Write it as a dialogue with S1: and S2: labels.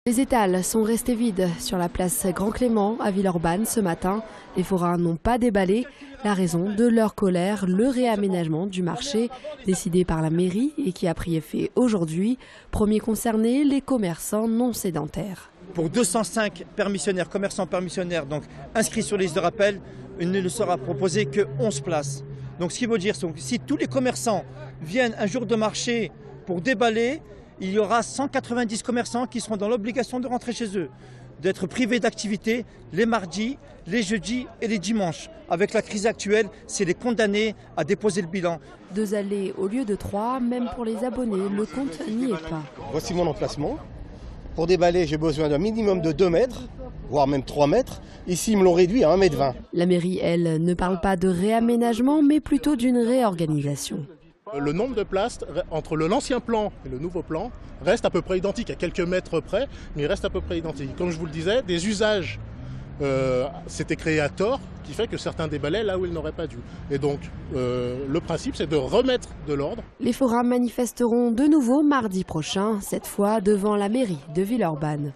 S1: Les étals sont restés vides sur la place Grand Clément à Villeurbanne ce matin. Les forains n'ont pas déballé. La raison de leur colère, le réaménagement du marché décidé par la mairie et qui a pris effet aujourd'hui. Premiers concernés, les commerçants non sédentaires.
S2: Pour 205 permissionnaires, commerçants permissionnaires donc inscrits sur les listes de rappel, il ne sera proposé que 11 places. Donc ce qui veut dire que si tous les commerçants viennent un jour de marché pour déballer, il y aura 190 commerçants qui seront dans l'obligation de rentrer chez eux, d'être privés d'activité les mardis, les jeudis et les dimanches. Avec la crise actuelle, c'est les condamner à déposer le bilan.
S1: 2 allées au lieu de 3, même pour les abonnés, le compte n'y est pas.
S3: Voici mon emplacement. Pour déballer, j'ai besoin d'un minimum de 2 mètres, voire même 3 mètres. Ici, ils me l'ont réduit à 1,20 m.
S1: La mairie, elle, ne parle pas de réaménagement, mais plutôt d'une réorganisation.
S4: Le nombre de places entre l'ancien plan et le nouveau plan reste à peu près identique, à quelques mètres près, mais il reste à peu près identique. Comme je vous le disais, des usages s'étaient créés à tort, qui fait que certains déballaient là où ils n'auraient pas dû. Et donc, le principe, c'est de remettre de l'ordre.
S1: Les forains manifesteront de nouveau mardi prochain, cette fois devant la mairie de Villeurbanne.